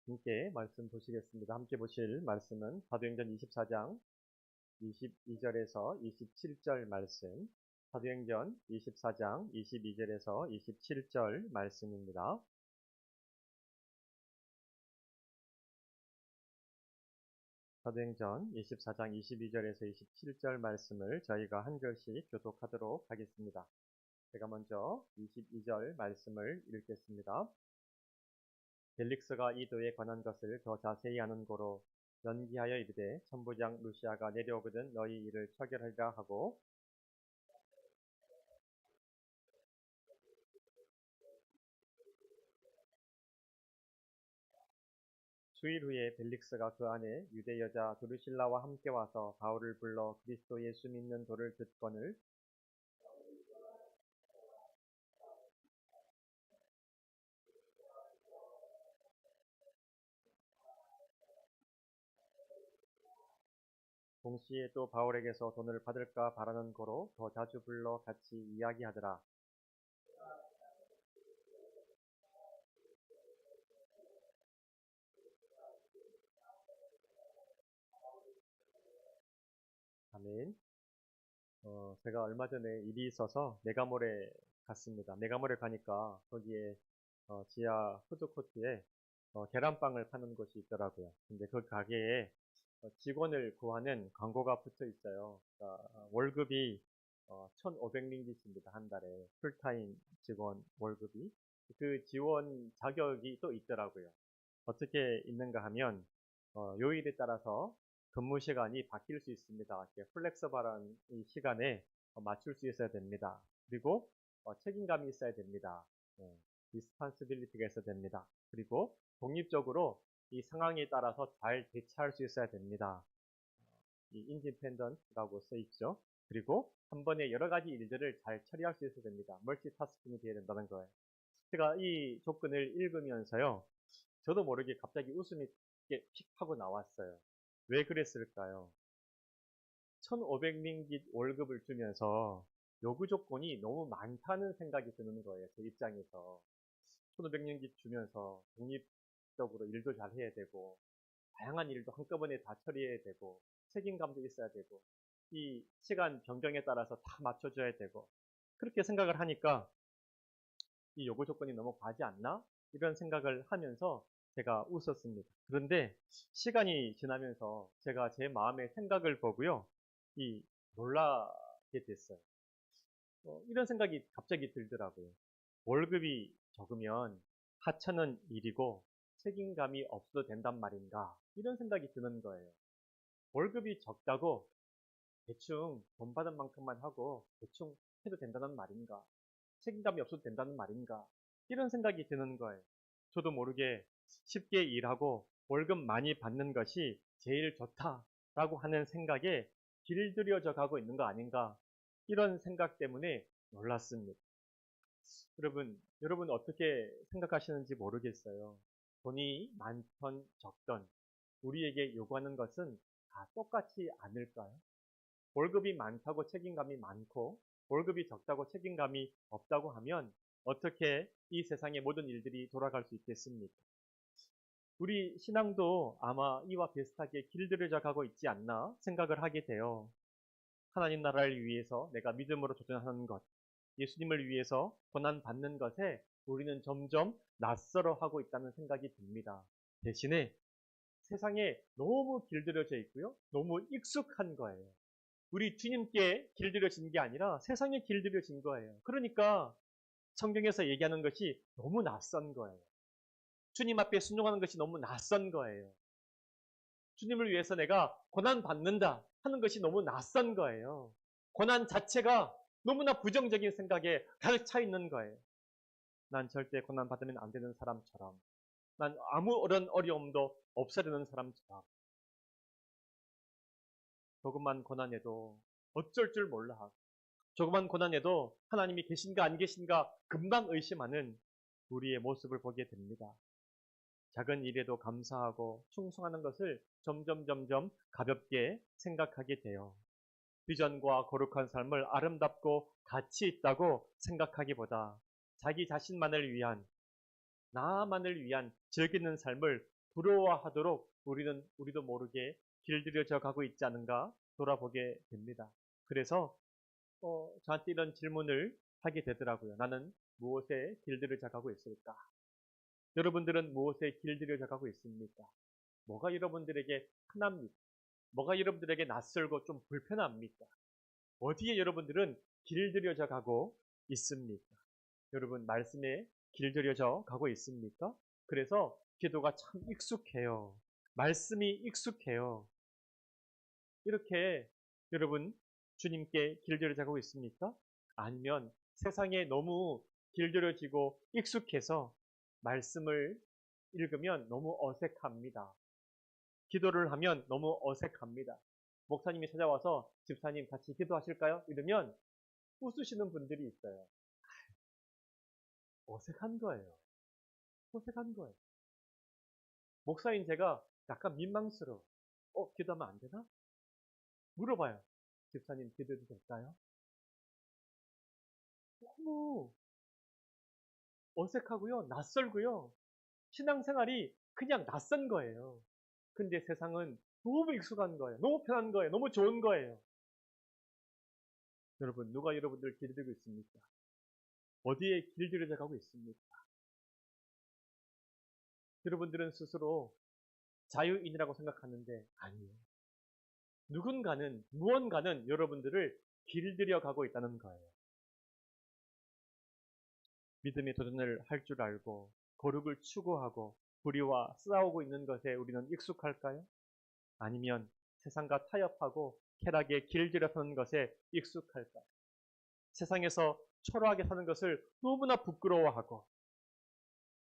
함께 말씀 보시겠습니다. 함께 보실 말씀은 사도행전 24장 22절에서 27절 말씀, 사도행전 24장 22절에서 27절 말씀입니다. 사도행전 24장 22절에서 27절 말씀을 저희가 한 절씩 교독하도록 하겠습니다. 제가 먼저 22절 말씀을 읽겠습니다. 벨릭스가 이 도에 관한 것을 더 자세히 아는 고로 연기하여 이르되 천부장 루시아가 내려오거든 너희 일을 처결하리라 하고, 수일 후에 벨릭스가 그 안에 유대 여자 두루실라와 함께 와서 바울을 불러 그리스도 예수 믿는 도를 듣거늘 동시에 또 바울에게서 돈을 받을까 바라는 고로 더 자주 불러 같이 이야기하더라. 아멘. 제가 얼마 전에 일이 있어서 메가몰에 갔습니다. 메가몰에 가니까 거기에 지하 푸드코트에 계란빵을 파는 곳이 있더라고요. 근데 그 가게에 직원을 구하는 광고가 붙어 있어요. 그러니까 월급이 1,500링깃입니다. 한 달에. 풀타임 직원 월급이. 그 지원 자격이 또 있더라고요. 어떻게 있는가 하면 요일에 따라서 근무 시간이 바뀔 수 있습니다. 플렉서블한 이 시간에 맞출 수 있어야 됩니다. 그리고 책임감이 있어야 됩니다. 리스판시빌리티가 있어야 됩니다. 그리고 독립적으로 이 상황에 따라서 잘 대처할 수 있어야 됩니다. 이 인디펜던트라고 써 있죠. 그리고 한 번에 여러 가지 일들을 잘 처리할 수 있어야 됩니다. 멀티타스킹이 되어야 된다는 거예요. 제가 이 조건을 읽으면서요, 저도 모르게 갑자기 웃음이 픽 하고 나왔어요. 왜 그랬을까요? 1,500링깃 월급을 주면서 요구 조건이 너무 많다는 생각이 드는 거예요. 제 입장에서. 1,500링깃 주면서 독립적으로 일도 잘 해야 되고, 다양한 일도 한꺼번에 다 처리해야 되고, 책임감도 있어야 되고, 이 시간 변경에 따라서 다 맞춰줘야 되고, 그렇게 생각을 하니까 이 요구 조건이 너무 과하지 않나? 이런 생각을 하면서 제가 웃었습니다. 그런데 시간이 지나면서 제가 제 마음의 생각을 보고요, 놀라게 됐어요. 이런 생각이 갑자기 들더라고요. 월급이 적으면 하찮은 일이고 책임감이 없어도 된단 말인가? 이런 생각이 드는 거예요. 월급이 적다고 대충 돈 받은 만큼만 하고 대충 해도 된다는 말인가? 책임감이 없어도 된다는 말인가? 이런 생각이 드는 거예요. 저도 모르게 쉽게 일하고 월급 많이 받는 것이 제일 좋다라고 하는 생각에 길들여져 가고 있는 거 아닌가? 이런 생각 때문에 놀랐습니다. 여러분 어떻게 생각하시는지 모르겠어요. 돈이 많던 적던 우리에게 요구하는 것은 다 똑같지 않을까요? 월급이 많다고 책임감이 많고 월급이 적다고 책임감이 없다고 하면 어떻게 이 세상의 모든 일들이 돌아갈 수 있겠습니까? 우리 신앙도 아마 이와 비슷하게 길들여져 가고 있지 않나 생각을 하게 돼요. 하나님 나라를 위해서 내가 믿음으로 도전하는 것, 예수님을 위해서 고난받는 것에 우리는 점점 낯설어 하고 있다는 생각이 듭니다. 대신에 세상에 너무 길들여져 있고요. 너무 익숙한 거예요. 우리 주님께 길들여진 게 아니라 세상에 길들여진 거예요. 그러니까 성경에서 얘기하는 것이 너무 낯선 거예요. 주님 앞에 순종하는 것이 너무 낯선 거예요. 주님을 위해서 내가 고난 받는다 하는 것이 너무 낯선 거예요. 고난 자체가 너무나 부정적인 생각에 가득 차 있는 거예요. 난 절대 고난 받으면 안 되는 사람처럼, 난 아무런 어려움도 없어야 되는 사람처럼, 조금만 고난해도 어쩔 줄 몰라 하고, 조그만 고난에도 하나님이 계신가 안 계신가 금방 의심하는 우리의 모습을 보게 됩니다. 작은 일에도 감사하고 충성하는 것을 점점 가볍게 생각하게 돼요. 비전과 거룩한 삶을 아름답고 가치 있다고 생각하기보다 자기 자신만을 위한, 나만을 위한 즐기는 삶을 부러워하도록 우리도 모르게 길들여져 가고 있지 않은가 돌아보게 됩니다. 그래서 저한테 이런 질문을 하게 되더라고요. 나는 무엇에 길들여져 가고 있을까? 여러분들은 무엇에 길들여져 가고 있습니까? 뭐가 여러분들에게 흔합니까? 뭐가 여러분들에게 낯설고 좀 불편합니까? 어디에 여러분들은 길들여져 가고 있습니까? 여러분 말씀에 길들여져 가고 있습니까? 그래서 기도가 참 익숙해요. 말씀이 익숙해요. 이렇게 여러분 주님께 길들여져 가고 있습니까? 아니면 세상에 너무 길들여지고 익숙해서 말씀을 읽으면 너무 어색합니다. 기도를 하면 너무 어색합니다. 목사님이 찾아와서 집사님 같이 기도하실까요? 이러면 웃으시는 분들이 있어요. 어색한 거예요. 어색한 거예요. 목사인 제가 약간 민망스러워. 기도하면 안 되나? 물어봐요. 집사님 기도해도 될까요? 너무 어색하고요. 낯설고요. 신앙생활이 그냥 낯선 거예요. 근데 세상은 너무 익숙한 거예요. 너무 편한 거예요. 너무 좋은 거예요. 여러분, 누가 여러분들 길들이고 있습니까? 어디에 길들여져 가고 있습니까? 여러분들은 스스로 자유인이라고 생각하는데 아니에요. 누군가는, 무언가는 여러분들을 길들여 가고 있다는 거예요. 믿음의 도전을 할 줄 알고 거룩을 추구하고 불의와 싸우고 있는 것에 우리는 익숙할까요? 아니면 세상과 타협하고 쾌락에 길들여서는 것에 익숙할까요? 세상에서 초라하게 사는 것을 너무나 부끄러워하고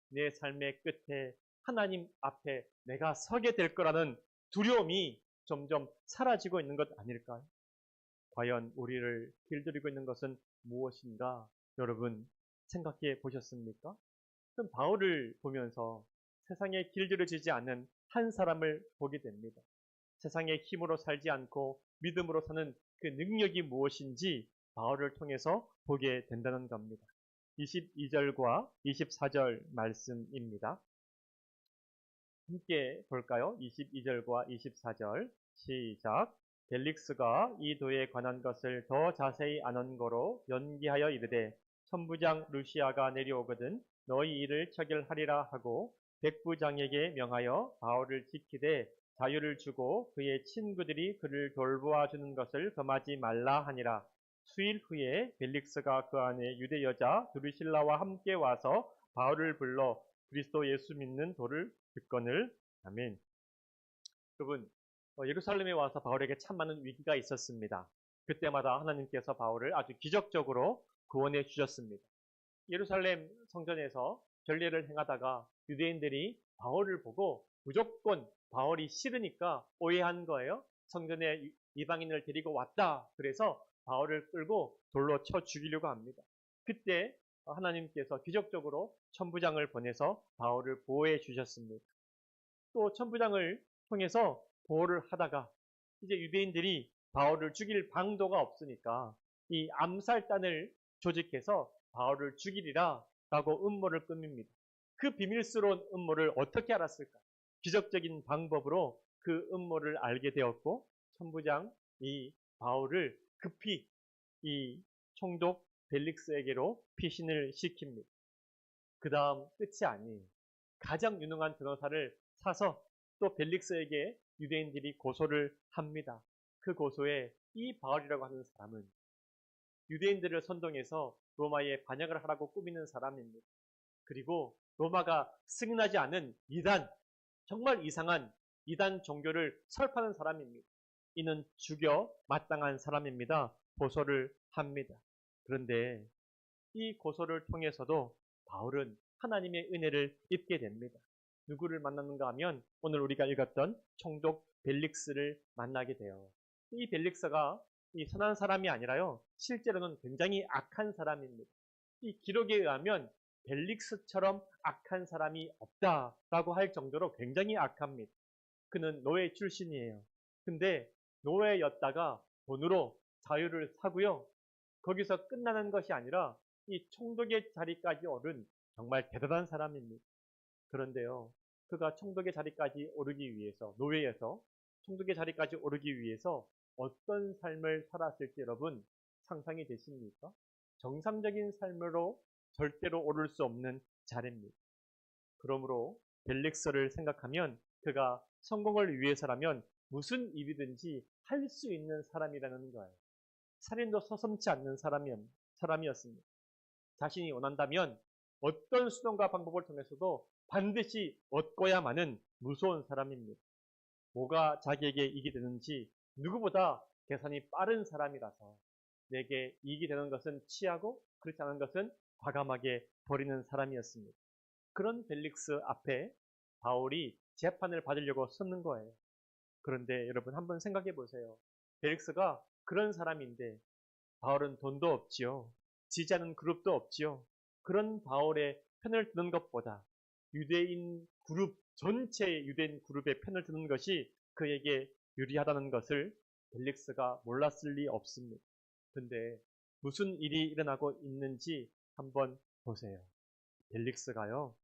내 삶의 끝에 하나님 앞에 내가 서게 될 거라는 두려움이 점점 사라지고 있는 것 아닐까요? 과연 우리를 길들이고 있는 것은 무엇인가? 여러분 생각해 보셨습니까? 그럼 바울을 보면서 세상에 길들여지지 않는 한 사람을 보게 됩니다. 세상의 힘으로 살지 않고 믿음으로 사는 그 능력이 무엇인지 바울을 통해서 보게 된다는 겁니다. 22절과 24절 말씀입니다. 함께 볼까요? 22절과 24절 시작. 벨릭스가 이 도에 관한 것을 더 자세히 아는 거로 연기하여 이르되 천부장 루시아가 내려오거든 너희 일을 처결하리라 하고 백부장에게 명하여 바울을 지키되 자유를 주고 그의 친구들이 그를 돌보아 주는 것을 금하지 말라 하니라. 수일 후에 벨릭스가 그 안에 유대 여자 드루실라와 함께 와서 바울을 불러 그리스도 예수 믿는 도를 듣거늘. 아멘. 여러분 예루살렘에 와서 바울에게 참 많은 위기가 있었습니다. 그때마다 하나님께서 바울을 아주 기적적으로 구원해 주셨습니다. 예루살렘 성전에서 결례를 행하다가 유대인들이 바울을 보고 무조건 바울이 싫으니까 오해한 거예요. 성전에 이방인을 데리고 왔다. 그래서 바울을 끌고 돌로 쳐 죽이려고 합니다. 그때 하나님께서 기적적으로 천부장을 보내서 바울을 보호해 주셨습니다. 또 천부장을 통해서 보호를 하다가 이제 유대인들이 바울을 죽일 방도가 없으니까 이 암살단을 조직해서 바울을 죽이리라 라고 음모를 꾸밉니다. 그 비밀스러운 음모를 어떻게 알았을까? 기적적인 방법으로 그 음모를 알게 되었고 천부장 이 바울을 급히 이 총독 벨릭스에게로 피신을 시킵니다. 그 다음 끝이 아니에요. 가장 유능한 변호사를 사서 또 벨릭스에게 유대인들이 고소를 합니다. 그 고소에 이 바울이라고 하는 사람은 유대인들을 선동해서 로마에 반역을 하라고 꾸미는 사람입니다. 그리고 로마가 승인하지 않은 이단, 정말 이상한 이단 종교를 설파하는 사람입니다. 이는 죽여 마땅한 사람입니다. 고소를 합니다. 그런데 이 고소를 통해서도 바울은 하나님의 은혜를 입게 됩니다. 누구를 만나는가 하면 오늘 우리가 읽었던 총독 벨릭스를 만나게 돼요. 이 벨릭스가 이 선한 사람이 아니라요. 실제로는 굉장히 악한 사람입니다. 이 기록에 의하면 벨릭스처럼 악한 사람이 없다라고 할 정도로 굉장히 악합니다. 그는 노예 출신이에요. 근데 노예였다가 돈으로 자유를 사고요. 거기서 끝나는 것이 아니라 이 총독의 자리까지 오른 정말 대단한 사람입니다. 그런데요. 그가 총독의 자리까지 오르기 위해서, 노예에서 총독의 자리까지 오르기 위해서 어떤 삶을 살았을지 여러분 상상이 되십니까? 정상적인 삶으로 절대로 오를 수 없는 자리입니다. 그러므로 벨릭스를 생각하면 그가 성공을 위해서라면 무슨 일이든지 할 수 있는 사람이라는 거예요. 살인도 서슴지 않는 사람이었습니다. 자신이 원한다면 어떤 수단과 방법을 통해서도 반드시 얻고야마는 무서운 사람입니다. 뭐가 자기에게 이익이 되는지 누구보다 계산이 빠른 사람이라서 내게 이익이 되는 것은 취하고 그렇지 않은 것은 과감하게 버리는 사람이었습니다. 그런 벨릭스 앞에 바울이 재판을 받으려고 섰는 거예요. 그런데 여러분 한번 생각해 보세요. 벨릭스가 그런 사람인데 바울은 돈도 없지요. 지지하는 그룹도 없지요. 그런 바울의 편을 드는 것보다 유대인 그룹 전체의 유대인 그룹의 편을 드는 것이 그에게 유리하다는 것을 벨릭스가 몰랐을 리 없습니다. 근데 무슨 일이 일어나고 있는지 한번 보세요. 벨릭스가요,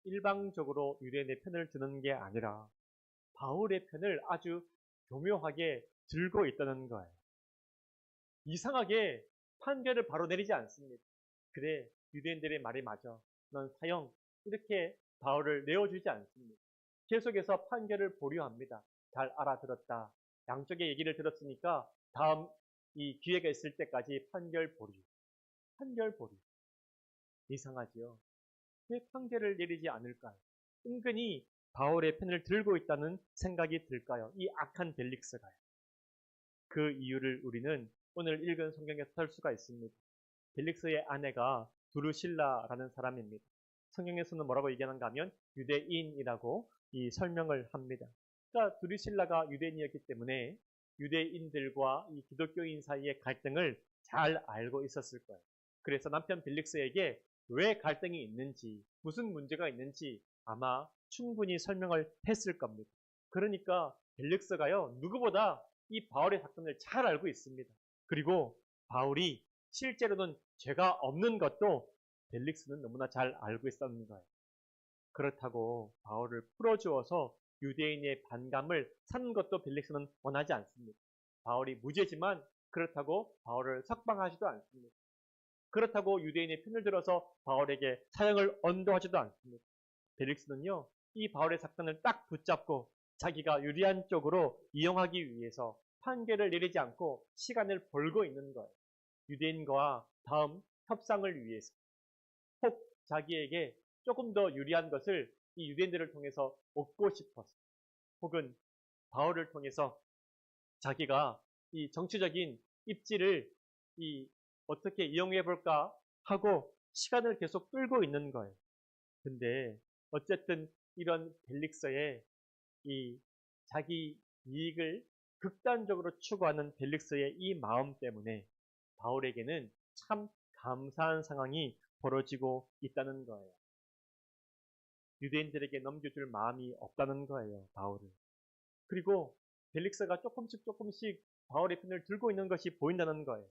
일방적으로 유대인의 편을 드는 게 아니라 바울의 편을 아주 교묘하게 들고 있다는 거예요. 이상하게 판결을 바로 내리지 않습니다. 그래, 유대인들의 말이 맞아. 넌 사형. 이렇게 바울을 내어주지 않습니다. 계속해서 판결을 보류합니다. 잘 알아들었다. 양쪽의 얘기를 들었으니까 다음 이 기회가 있을 때까지 판결 보류. 판결 보류. 이상하지요. 왜 판결을 내리지 않을까요? 은근히 바울의 편을 들고 있다는 생각이 들까요? 이 악한 벨릭스가요. 그 이유를 우리는 오늘 읽은 성경에서 살 수가 있습니다. 벨릭스의 아내가 두루실라라는 사람입니다. 성경에서는 뭐라고 얘기하는가 하면 유대인이라고 이 설명을 합니다. 그러니까 두루실라가 유대인이었기 때문에 유대인들과 이 기독교인 사이의 갈등을 잘 알고 있었을 거예요. 그래서 남편 벨릭스에게 왜 갈등이 있는지, 무슨 문제가 있는지 아마 충분히 설명을 했을 겁니다. 그러니까 벨릭스가요, 누구보다 이 바울의 사건을 잘 알고 있습니다. 그리고 바울이 실제로는 죄가 없는 것도 벨릭스는 너무나 잘 알고 있었는 거예요. 그렇다고 바울을 풀어주어서 유대인의 반감을 사는 것도 벨릭스는 원하지 않습니다. 바울이 무죄지만 그렇다고 바울을 석방하지도 않습니다. 그렇다고 유대인의 편을 들어서 바울에게 사형을 언도하지도 않습니다. 벨릭스는요, 이 바울의 사건을 딱 붙잡고 자기가 유리한 쪽으로 이용하기 위해서 판결을 내리지 않고 시간을 벌고 있는 거예요. 유대인과 다음 협상을 위해서. 혹 자기에게 조금 더 유리한 것을 이 유대인들을 통해서 얻고 싶어서, 혹은 바울을 통해서 자기가 이 정치적인 입지를 어떻게 이용해 볼까 하고 시간을 계속 끌고 있는 거예요. 근데 어쨌든 이런 벨릭스의 이 자기 이익을 극단적으로 추구하는 벨릭스의 이 마음 때문에 바울에게는 참 감사한 상황이 벌어지고 있다는 거예요. 유대인들에게 넘겨줄 마음이 없다는 거예요, 바울은. 그리고 벨릭스가 조금씩 바울의 편을 들고 있는 것이 보인다는 거예요.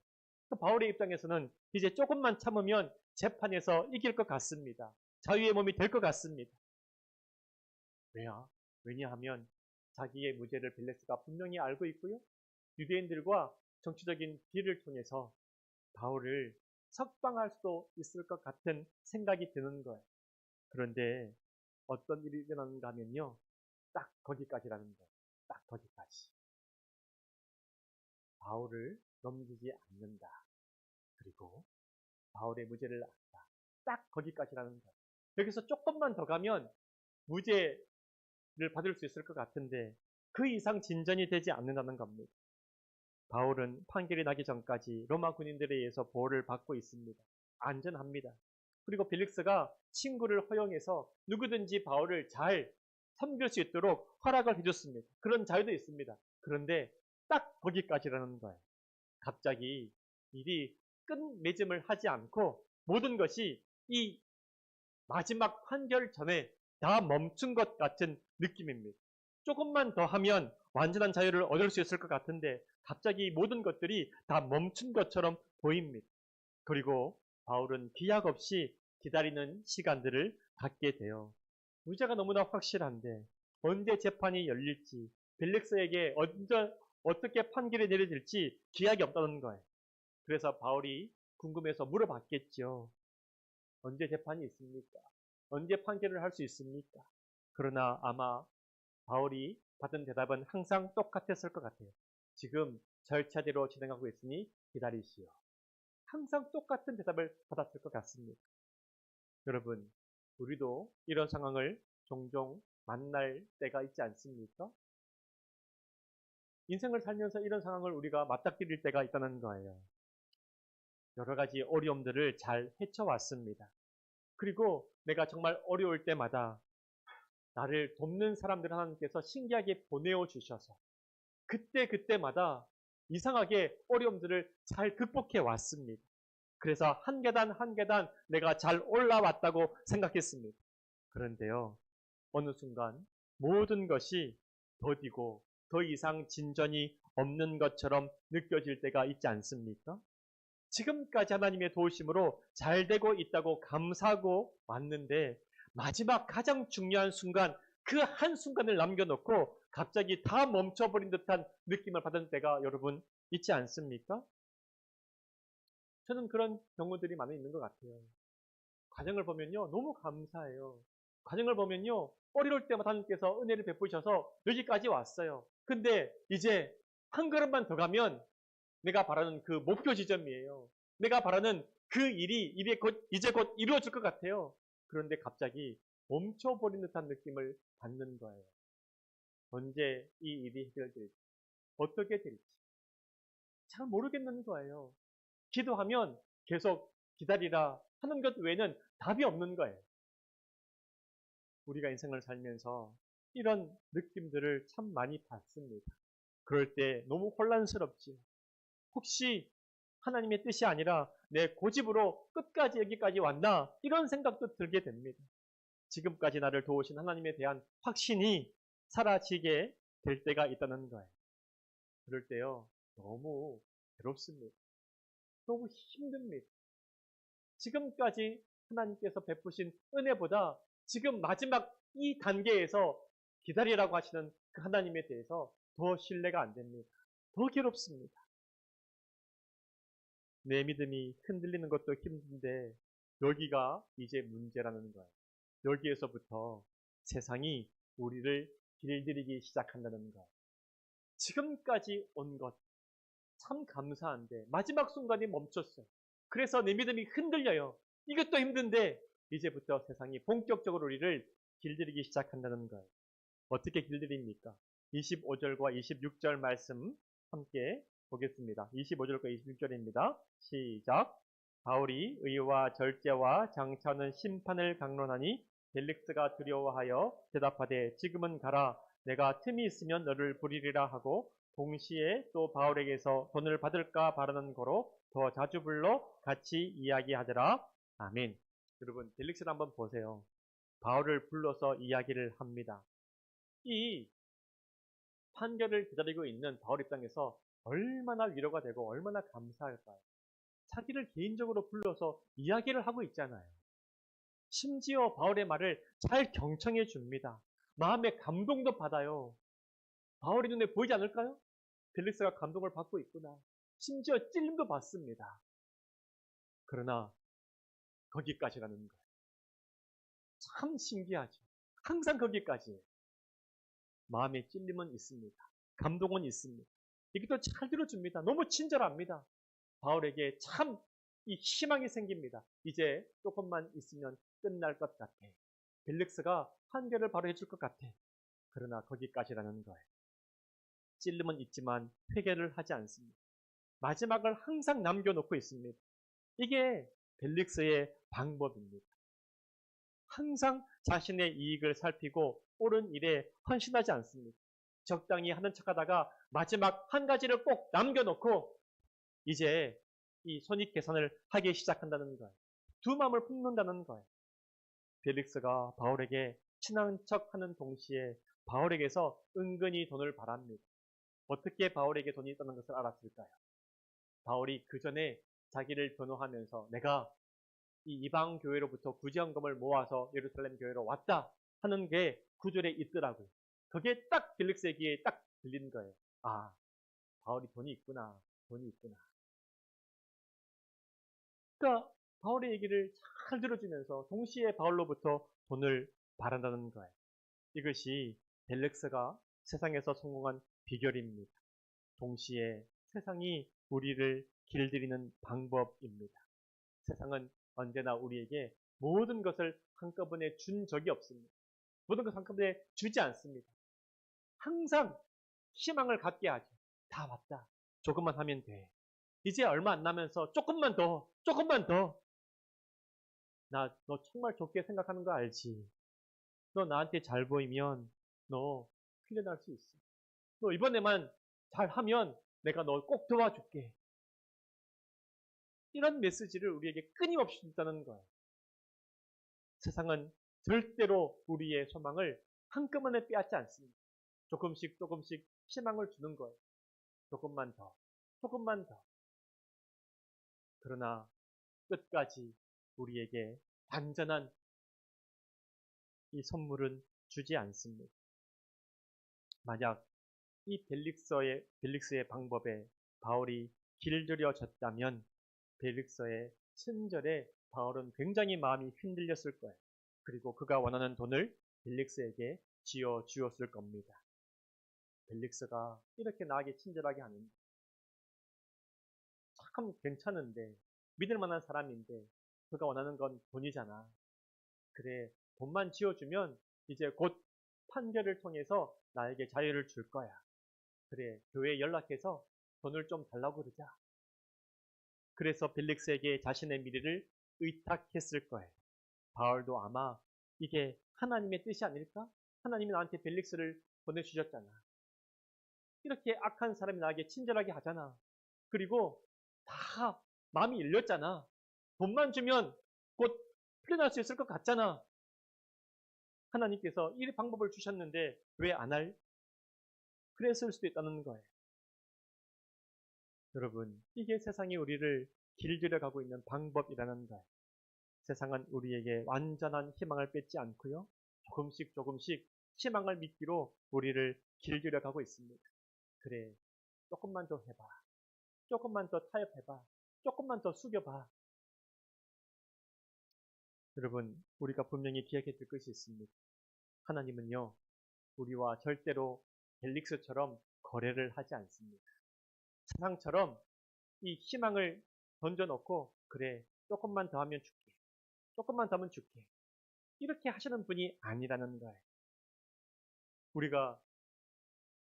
바울의 입장에서는 이제 조금만 참으면 재판에서 이길 것 같습니다. 자유의 몸이 될 것 같습니다. 왜냐하면 자기의 무죄를 벨릭스가 분명히 알고 있고요. 유대인들과 정치적인 딜을 통해서 바울을 석방할 수도 있을 것 같은 생각이 드는 거예요. 그런데 어떤 일이 일어나는가 하면요, 딱 거기까지라는 거예요. 딱 거기까지. 바울을 넘기지 않는다. 그리고 바울의 무죄를 안다. 딱 거기까지라는 거예요. 여기서 조금만 더 가면 무죄를 받을 수 있을 것 같은데 그 이상 진전이 되지 않는다는 겁니다. 바울은 판결이 나기 전까지 로마 군인들에 의해서 보호를 받고 있습니다. 안전합니다. 그리고 벨릭스가 친구를 허용해서 누구든지 바울을 잘 섬길 수 있도록 허락을 해줬습니다. 그런 자유도 있습니다. 그런데 딱 거기까지라는 거예요. 갑자기 일이 끝맺음을 하지 않고 모든 것이 이 마지막 판결 전에 다 멈춘 것 같은 느낌입니다. 조금만 더 하면 완전한 자유를 얻을 수 있을 것 같은데 갑자기 모든 것들이 다 멈춘 것처럼 보입니다. 그리고 바울은 기약 없이 기다리는 시간들을 갖게 돼요. 무죄가 너무나 확실한데 언제 재판이 열릴지, 벨릭스에게 어떻게 판결이 내려질지 기약이 없다는 거예요. 그래서 바울이 궁금해서 물어봤겠죠. 언제 재판이 있습니까? 언제 판결을 할 수 있습니까? 그러나 아마 바울이 받은 대답은 항상 똑같았을 것 같아요. 지금 절차대로 진행하고 있으니 기다리시오. 항상 똑같은 대답을 받았을 것 같습니다. 여러분, 우리도 이런 상황을 종종 만날 때가 있지 않습니까? 인생을 살면서 이런 상황을 우리가 맞닥뜨릴 때가 있다는 거예요. 여러 가지 어려움들을 잘 헤쳐왔습니다. 그리고 내가 정말 어려울 때마다 나를 돕는 사람들 하나님께서 신기하게 보내어 주셔서 그때마다 이상하게 어려움들을 잘 극복해 왔습니다. 그래서 한 계단 한 계단 내가 잘 올라왔다고 생각했습니다. 그런데요, 어느 순간 모든 것이 더디고 더 이상 진전이 없는 것처럼 느껴질 때가 있지 않습니까? 지금까지 하나님의 도우심으로 잘 되고 있다고 감사하고 왔는데 마지막 가장 중요한 순간, 그 한순간을 남겨놓고 갑자기 다 멈춰버린 듯한 느낌을 받은 때가 여러분 있지 않습니까? 저는 그런 경우들이 많이 있는 것 같아요. 과정을 보면요, 너무 감사해요. 과정을 보면요, 어려울 때마다 하나님께서 은혜를 베푸셔서 여기까지 왔어요. 근데 이제 한 걸음만 더 가면 내가 바라는 그 목표 지점이에요. 내가 바라는 그 일이 이제 곧 이루어질 것 같아요. 그런데 갑자기 멈춰버린 듯한 느낌을 받는 거예요. 언제 이 일이 해결될지, 어떻게 될지 잘 모르겠는 거예요. 기도하면 계속 기다리라 하는 것 외에는 답이 없는 거예요. 우리가 인생을 살면서 이런 느낌들을 참 많이 받습니다. 그럴 때 너무 혼란스럽지. 혹시 하나님의 뜻이 아니라 내 고집으로 끝까지 여기까지 왔나? 이런 생각도 들게 됩니다. 지금까지 나를 도우신 하나님에 대한 확신이 사라지게 될 때가 있다는 거예요. 그럴 때요, 너무 괴롭습니다. 너무 힘듭니다. 지금까지 하나님께서 베푸신 은혜보다 지금 마지막 이 단계에서 기다리라고 하시는 그 하나님에 대해서 더 신뢰가 안 됩니다. 더 괴롭습니다. 내 믿음이 흔들리는 것도 힘든데 여기가 이제 문제라는 거예요. 여기에서부터 세상이 우리를 길들이기 시작한다는 거예요. 지금까지 온 것 참 감사한데 마지막 순간에 멈췄어요. 그래서 내 믿음이 흔들려요. 이것도 힘든데 이제부터 세상이 본격적으로 우리를 길들이기 시작한다는 거예요. 어떻게 길들입니까? 25절과 26절 말씀 함께 보겠습니다. 25절과 26절입니다. 시작. 바울이 의와 절제와 장차는 심판을 강론하니 벨릭스가 두려워하여 대답하되 지금은 가라. 내가 틈이 있으면 너를 부리리라 하고 동시에 또 바울에게서 돈을 받을까 바라는 거로 더 자주 불러 같이 이야기하더라. 아멘. 여러분, 벨릭스를 한번 보세요. 바울을 불러서 이야기를 합니다. 이 판결을 기다리고 있는 바울 입장에서 얼마나 위로가 되고 얼마나 감사할까요? 자기를 개인적으로 불러서 이야기를 하고 있잖아요. 심지어 바울의 말을 잘 경청해 줍니다. 마음의 감동도 받아요. 바울의 눈에 보이지 않을까요? 벨릭스가 감동을 받고 있구나. 심지어 찔림도 받습니다. 그러나 거기까지라는 거예요. 참 신기하죠. 항상 거기까지예요. 마음의 찔림은 있습니다. 감동은 있습니다. 이것도 잘 들어줍니다. 너무 친절합니다. 바울에게 참 이 희망이 생깁니다. 이제 조금만 있으면 끝날 것 같아. 벨릭스가 판결을 바로 해줄 것 같아. 그러나 거기까지라는 거예요. 찔림은 있지만 회개를 하지 않습니다. 마지막을 항상 남겨놓고 있습니다. 이게 벨릭스의 방법입니다. 항상 자신의 이익을 살피고 옳은 일에 헌신하지 않습니다. 적당히 하는 척하다가 마지막 한 가지를 꼭 남겨놓고 이제 이 손익계산을 하기 시작한다는 거예요. 두 마음을 품는다는 거예요. 벨릭스가 바울에게 친한 척하는 동시에 바울에게서 은근히 돈을 바랍니다. 어떻게 바울에게 돈이 있다는 것을 알았을까요? 바울이 그 전에 자기를 변호하면서 내가 이 이방 교회로부터 구제헌금을 모아서 예루살렘 교회로 왔다. 하는 게 구절에 있더라고요. 그게 딱 벨릭스의 귀에 딱 들린 거예요. 아, 바울이 돈이 있구나. 돈이 있구나. 그러니까 바울의 얘기를 잘 들어주면서 동시에 바울로부터 돈을 바란다는 거예요. 이것이 벨릭스가 세상에서 성공한 비결입니다. 동시에 세상이 우리를 길들이는 방법입니다. 세상은 언제나 우리에게 모든 것을 한꺼번에 준 적이 없습니다. 모든 것을 한꺼번에 주지 않습니다. 항상 희망을 갖게 하죠. 다 왔다. 조금만 하면 돼. 이제 얼마 안 남으면서 조금만 더, 조금만 더. 나 너 정말 좋게 생각하는 거 알지? 너 나한테 잘 보이면 너 풀려날 수 있어. 너 이번에만 잘하면 내가 너 꼭 도와줄게. 이런 메시지를 우리에게 끊임없이 준다는 거예요. 세상은 절대로 우리의 소망을 한꺼번에 빼앗지 않습니다. 조금씩 조금씩 희망을 주는 거예요. 조금만 더, 조금만 더. 그러나 끝까지 우리에게 완전한 이 선물은 주지 않습니다. 만약 이 벨릭스의 방법에 바울이 길들여졌다면 벨릭스의 친절에 바울은 굉장히 마음이 흔들렸을 거예요. 그리고 그가 원하는 돈을 벨릭스에게 쥐어 주었을 겁니다. 벨릭스가 이렇게 나에게 친절하게 하는데 참 괜찮은데 믿을 만한 사람인데 그가 원하는 건 돈이잖아. 그래, 돈만 쥐어주면 이제 곧 판결을 통해서 나에게 자유를 줄 거야. 그래, 교회에 연락해서 돈을 좀 달라고 그러자. 그래서 벨릭스에게 자신의 미래를 의탁했을 거예요. 바울도 아마 이게 하나님의 뜻이 아닐까? 하나님이 나한테 벨릭스를 보내주셨잖아. 이렇게 악한 사람이 나에게 친절하게 하잖아. 그리고 다 마음이 열렸잖아. 돈만 주면 곧 풀려날 수 있을 것 같잖아. 하나님께서 이 방법을 주셨는데 왜 안 할? 그랬을 수도 있다는 거예요. 여러분, 이게 세상이 우리를 길들여 가고 있는 방법이라는 거예요. 세상은 우리에게 완전한 희망을 뺏지 않고요. 조금씩 조금씩 희망을 믿기로 우리를 길들여 가고 있습니다. 그래, 조금만 더 해봐. 조금만 더 타협해봐. 조금만 더 숙여봐. 여러분, 우리가 분명히 기억해야 될 것이 있습니다. 하나님은요, 우리와 절대로 벨릭스처럼 거래를 하지 않습니다. 세상처럼 이 희망을 던져놓고 그래, 조금만 더 하면 줄게. 조금만 더 하면 줄게. 이렇게 하시는 분이 아니라는 거예요. 우리가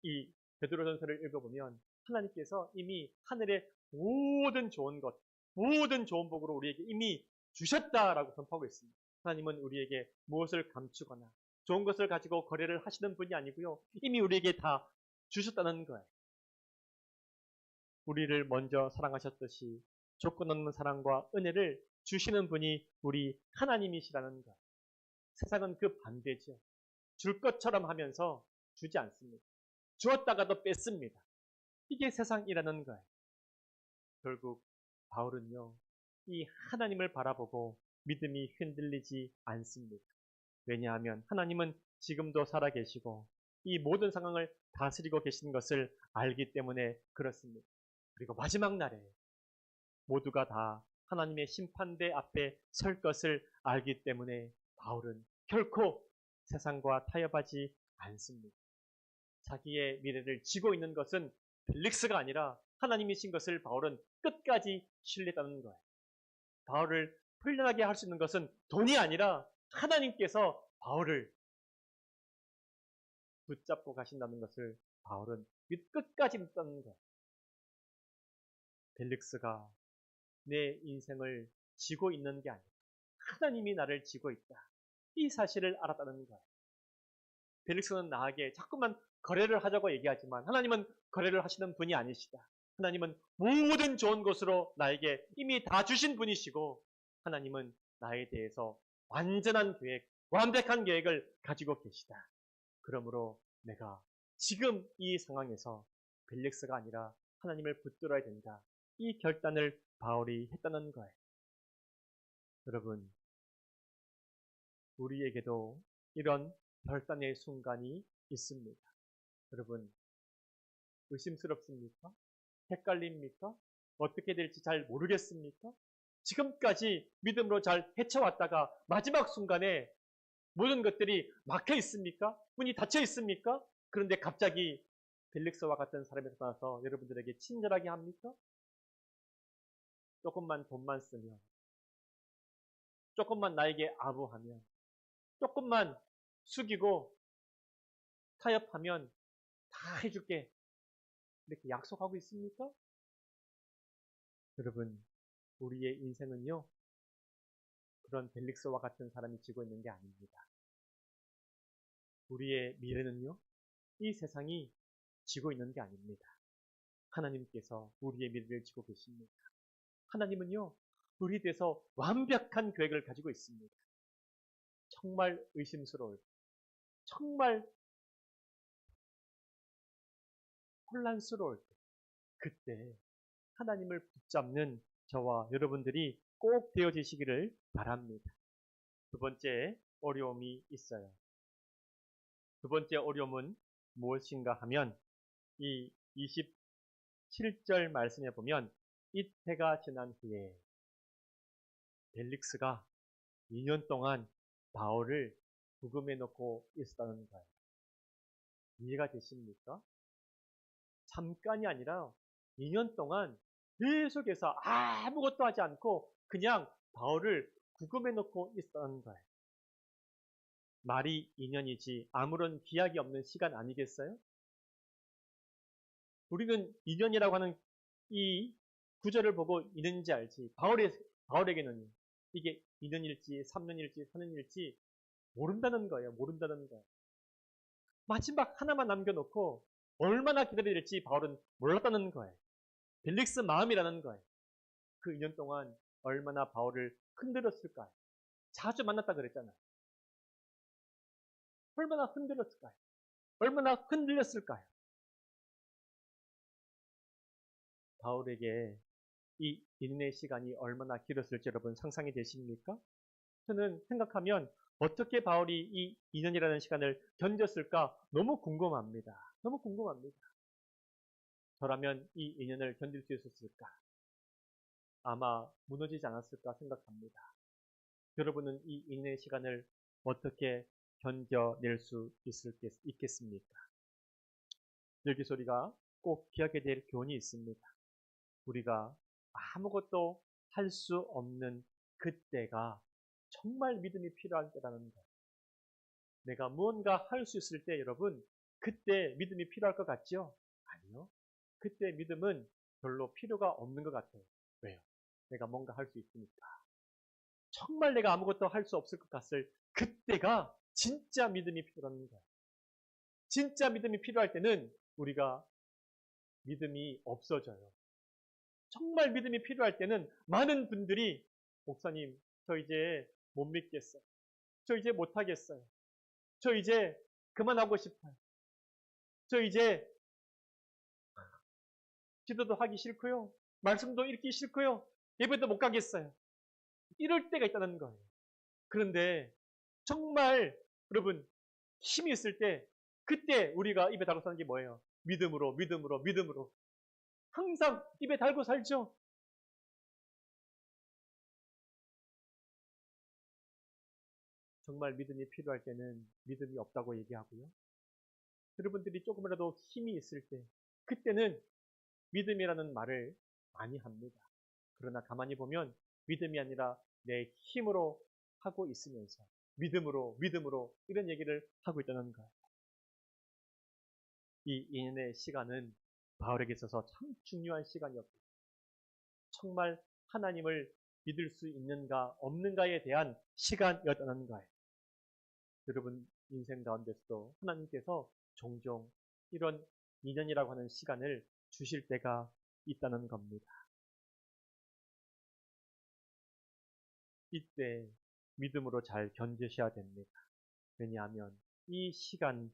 이 베드로전서를 읽어보면 하나님께서 이미 하늘의 모든 좋은 것, 모든 좋은 복으로 우리에게 이미 주셨다라고 선포하고 있습니다. 하나님은 우리에게 무엇을 감추거나 좋은 것을 가지고 거래를 하시는 분이 아니고요. 이미 우리에게 다 주셨다는 거예요. 우리를 먼저 사랑하셨듯이 조건 없는 사랑과 은혜를 주시는 분이 우리 하나님이시라는 거예요. 세상은 그 반대죠. 줄 것처럼 하면서 주지 않습니다. 주었다가도 뺐습니다. 이게 세상이라는 거예요. 결국 바울은요, 이 하나님을 바라보고 믿음이 흔들리지 않습니다. 왜냐하면 하나님은 지금도 살아계시고 이 모든 상황을 다스리고 계신 것을 알기 때문에 그렇습니다. 그리고 마지막 날에 모두가 다 하나님의 심판대 앞에 설 것을 알기 때문에 바울은 결코 세상과 타협하지 않습니다. 자기의 미래를 지고 있는 것은 벨릭스가 아니라 하나님이신 것을 바울은 끝까지 신뢰했다는 거예요. 바울을 풀려나게 할 수 있는 것은 돈이 아니라 하나님께서 바울을 붙잡고 가신다는 것을 바울은 끝까지 믿다는 거예요. 벨릭스가 내 인생을 지고 있는 게 아니라 하나님이 나를 지고 있다. 이 사실을 알았다는 거예요. 벨릭스는 나에게 자꾸만 거래를 하자고 얘기하지만 하나님은 거래를 하시는 분이 아니시다. 하나님은 모든 좋은 것으로 나에게 이미 다 주신 분이시고 하나님은 나에 대해서 완전한 계획, 완벽한 계획을 가지고 계시다. 그러므로 내가 지금 이 상황에서 벨릭스가 아니라 하나님을 붙들어야 된다. 이 결단을 바울이 했다는 거예요. 여러분, 우리에게도 이런 결단의 순간이 있습니다. 여러분, 의심스럽습니까? 헷갈립니까? 어떻게 될지 잘 모르겠습니까? 지금까지 믿음으로 잘 헤쳐왔다가 마지막 순간에 모든 것들이 막혀 있습니까? 문이 닫혀 있습니까? 그런데 갑자기 벨릭스와 같은 사람이 나타나서 여러분들에게 친절하게 합니까? 조금만 돈만 쓰면, 조금만 나에게 아부하면, 조금만 숙이고 타협하면 다 해줄게. 이렇게 약속하고 있습니까? 여러분, 우리의 인생은요, 그런 벨릭스와 같은 사람이 지고 있는 게 아닙니다. 우리의 미래는요, 이 세상이 지고 있는 게 아닙니다. 하나님께서 우리의 미래를 지고 계십니다. 하나님은요, 우리에 대해서 완벽한 계획을 가지고 있습니다. 정말 의심스러울 때, 정말 혼란스러울 때, 그때 하나님을 붙잡는 저와 여러분들이 꼭 되어지시기를 바랍니다. 두 번째 어려움이 있어요. 두 번째 어려움은 무엇인가 하면 이 27절 말씀에 보면 이때가 지난 후에 벨릭스가 2년 동안 바울을 부금해 놓고 있었다는 거예요. 이해가 되십니까? 잠깐이 아니라 2년 동안 계속해서 아무것도 하지 않고 그냥 바울을 구금해 놓고 있었다는 거예요. 말이 2년이지 아무런 기약이 없는 시간 아니겠어요? 우리는 2년이라고 하는 이 구절을 보고 2년인지 알지. 바울에게는 이게 2년일지 3년일지 4년일지 모른다는 거예요. 모른다는 거예요. 마지막 하나만 남겨놓고 얼마나 기다려야 될지 바울은 몰랐다는 거예요. 벨릭스 마음이라는 거예요. 그 2년 동안 얼마나 바울을 흔들었을까요? 자주 만났다 그랬잖아요. 얼마나 흔들었을까요? 얼마나 흔들렸을까요? 바울에게 이 인내의 시간이 얼마나 길었을지 여러분 상상이 되십니까? 저는 생각하면 어떻게 바울이 이 2년이라는 시간을 견뎠을까 너무 궁금합니다. 너무 궁금합니다. 저라면 이 2년을 견딜 수 있었을까? 아마 무너지지 않았을까 생각합니다. 여러분은 이 인내의 시간을 어떻게 견뎌낼 수 있겠습니까? 열기소리가 꼭 기억해야 될 교훈이 있습니다. 우리가 아무것도 할 수 없는 그때가 정말 믿음이 필요할 때라는 거예요. 내가 무언가 할 수 있을 때 여러분 그때 믿음이 필요할 것 같죠? 아니요. 그때 믿음은 별로 필요가 없는 것 같아요. 왜요? 내가 뭔가 할 수 있으니까. 정말 내가 아무것도 할 수 없을 것 같을 그때가 진짜 믿음이 필요한 거예요. 진짜 믿음이 필요할 때는 우리가 믿음이 없어져요. 정말 믿음이 필요할 때는 많은 분들이 목사님, 저 이제 못 믿겠어요. 저 이제 못하겠어요. 저 이제 그만하고 싶어요. 저 이제 기도도 하기 싫고요. 말씀도 읽기 싫고요. 예배도 못 가겠어요. 이럴 때가 있다는 거예요. 그런데 정말 여러분 힘이 있을 때 그때 우리가 입에 달고 사는 게 뭐예요? 믿음으로, 믿음으로, 믿음으로. 항상 입에 달고 살죠. 정말 믿음이 필요할 때는 믿음이 없다고 얘기하고요. 여러분들이 조금이라도 힘이 있을 때 그때는 믿음이라는 말을 많이 합니다. 그러나 가만히 보면 믿음이 아니라 내 힘으로 하고 있으면서 믿음으로 믿음으로 이런 얘기를 하고 있다는 거예요. 이 2년의 시간은 바울에게 있어서 참 중요한 시간이었고 정말 하나님을 믿을 수 있는가 없는가에 대한 시간이었다는 거예요. 여러분 인생 가운데서도 하나님께서 종종 이런 2년이라고 하는 시간을 주실 때가 있다는 겁니다. 이때 믿음으로 잘 견디셔야 됩니다. 왜냐하면 이 시간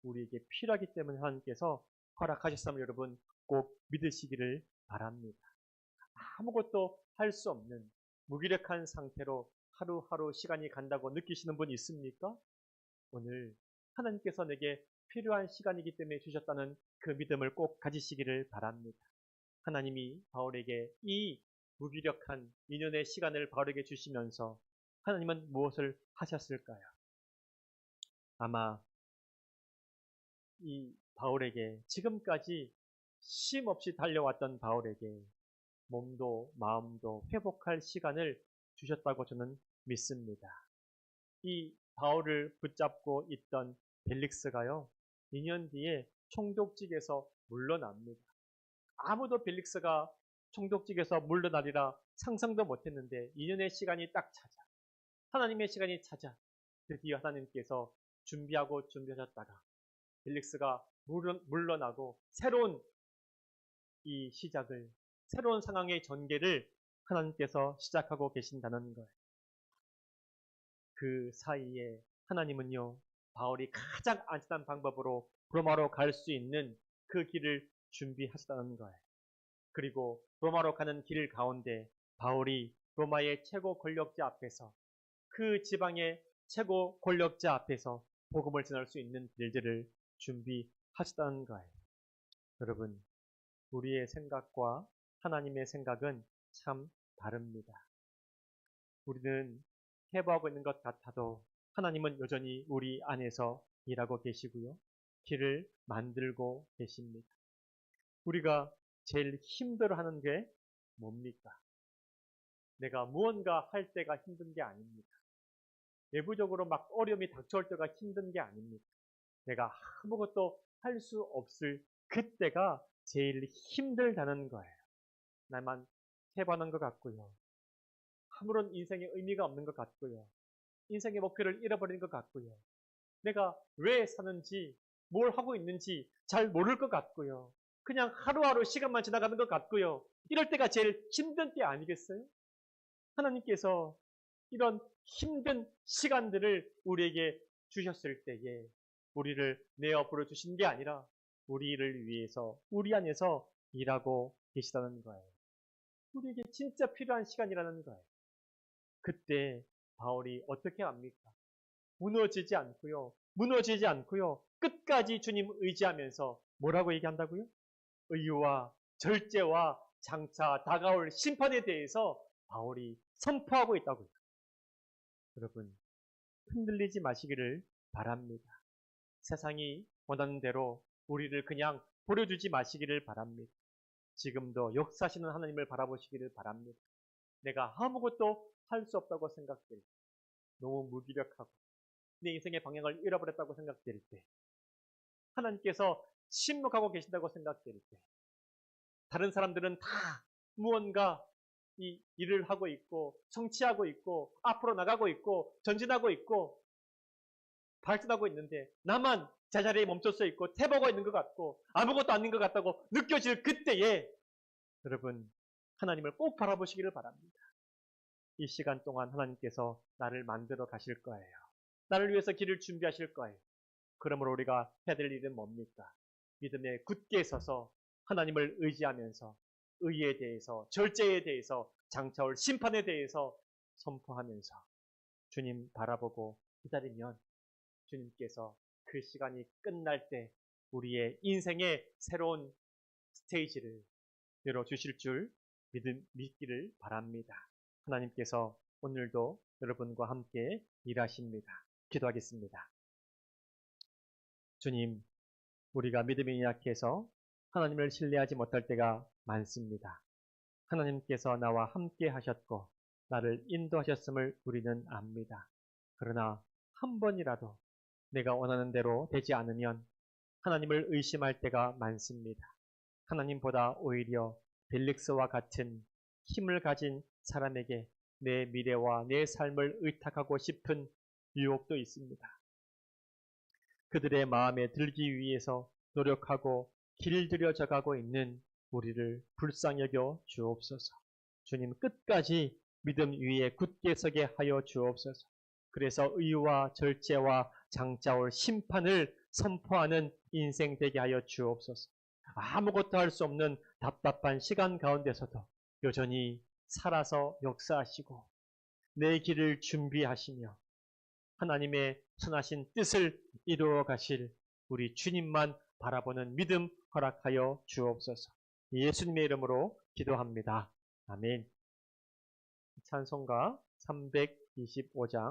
우리에게 필요하기 때문에 하나님께서 허락하셨음을 여러분 꼭 믿으시기를 바랍니다. 아무것도 할 수 없는 무기력한 상태로 하루하루 시간이 간다고 느끼시는 분 있습니까? 오늘 하나님께서 내게 필요한 시간이기 때문에 주셨다는 그 믿음을 꼭 가지시기를 바랍니다. 하나님이 바울에게 이 무기력한 2년의 시간을 바울에게 주시면서 하나님은 무엇을 하셨을까요? 아마 이 바울에게 지금까지 쉼 없이 달려왔던 바울에게 몸도 마음도 회복할 시간을 주셨다고 저는 믿습니다. 이 바울을 붙잡고 있던 벨릭스가요, 2년 뒤에 총독직에서 물러납니다. 아무도 벨릭스가 총독직에서 물러나리라 상상도 못했는데 2년의 시간이 딱 찾아, 하나님의 시간이 찾아 드디어 하나님께서 준비하셨다가 벨릭스가 물러나고 새로운 이 시작을, 새로운 상황의 전개를 하나님께서 시작하고 계신다는 거예요. 그 사이에 하나님은요, 바울이 가장 안전한 방법으로 로마로 갈 수 있는 그 길을 준비하셨다는 거예요. 그리고 로마로 가는 길 가운데 바울이 로마의 최고 권력자 앞에서, 그 지방의 최고 권력자 앞에서 복음을 전할 수 있는 길들을 준비하셨다는 거예요. 여러분, 우리의 생각과 하나님의 생각은 참 다릅니다. 우리는 해보고 있는 것 같아도 하나님은 여전히 우리 안에서 일하고 계시고요, 길을 만들고 계십니다. 우리가 제일 힘들어하는 게 뭡니까? 내가 무언가 할 때가 힘든 게 아닙니까? 내부적으로 막 어려움이 닥쳐올 때가 힘든 게 아닙니까? 내가 아무것도 할 수 없을 그때가 제일 힘들다는 거예요. 나만 해보는 것 같고요, 아무런 인생의 의미가 없는 것 같고요, 인생의 목표를 잃어버린 것 같고요, 내가 왜 사는지 뭘 하고 있는지 잘 모를 것 같고요, 그냥 하루하루 시간만 지나가는 것 같고요, 이럴 때가 제일 힘든 때 아니겠어요? 하나님께서 이런 힘든 시간들을 우리에게 주셨을 때에 우리를 내어 부르주신 게 아니라 우리를 위해서 우리 안에서 일하고 계시다는 거예요. 우리에게 진짜 필요한 시간이라는 거예요. 그때 바울이 어떻게 합니까? 무너지지 않고요, 끝까지 주님 의지하면서 뭐라고 얘기한다고요? 의유와 절제와 장차 다가올 심판에 대해서 바울이 선포하고 있다고요. 여러분, 흔들리지 마시기를 바랍니다. 세상이 원하는 대로 우리를 그냥 버려주지 마시기를 바랍니다. 지금도 역사하시는 하나님을 바라보시기를 바랍니다. 내가 아무것도 할 수 없다고 생각될 때, 너무 무기력하고 내 인생의 방향을 잃어버렸다고 생각될 때, 하나님께서 침묵하고 계신다고 생각될 때, 다른 사람들은 다 무언가 이 일을 하고 있고 성취하고 있고 앞으로 나가고 있고 전진하고 있고 발전하고 있는데 나만 제자리에 멈춰서 있고 태보고 있는 것 같고 아무것도 아닌 것 같다고 느껴질 그때에 여러분, 하나님을 꼭 바라보시기를 바랍니다. 이 시간 동안 하나님께서 나를 만들어 가실 거예요. 나를 위해서 길을 준비하실 거예요. 그러므로 우리가 해야 될 일은 뭡니까? 믿음에 굳게 서서 하나님을 의지하면서 의에 대해서, 절제에 대해서, 장차올 심판에 대해서 선포하면서 주님 바라보고 기다리면 주님께서 그 시간이 끝날 때 우리의 인생의 새로운 스테이지를 열어주실 줄 믿기를 바랍니다. 하나님께서 오늘도 여러분과 함께 일하십니다. 기도하겠습니다. 주님, 우리가 믿음이 약해서 하나님을 신뢰하지 못할 때가 많습니다. 하나님께서 나와 함께 하셨고 나를 인도하셨음을 우리는 압니다. 그러나 한 번이라도 내가 원하는 대로 되지 않으면 하나님을 의심할 때가 많습니다. 하나님보다 오히려 벨릭스와 같은 힘을 가진 사람에게 내 미래와 내 삶을 의탁하고 싶은 유혹도 있습니다. 그들의 마음에 들기 위해서 노력하고 길들여져 가고 있는 우리를 불쌍히 여겨 주옵소서. 주님, 끝까지 믿음 위에 굳게 서게 하여 주옵소서. 그래서 의와 절제와 장차올 심판을 선포하는 인생 되게 하여 주옵소서. 아무것도 할 수 없는 답답한 시간 가운데서도 여전히 살아서 역사하시고 내 길을 준비하시며 하나님의 선하신 뜻을 이루어 가실 우리 주님만 바라보는 믿음 허락하여 주옵소서. 예수님의 이름으로 기도합니다. 아멘. 찬송가 325장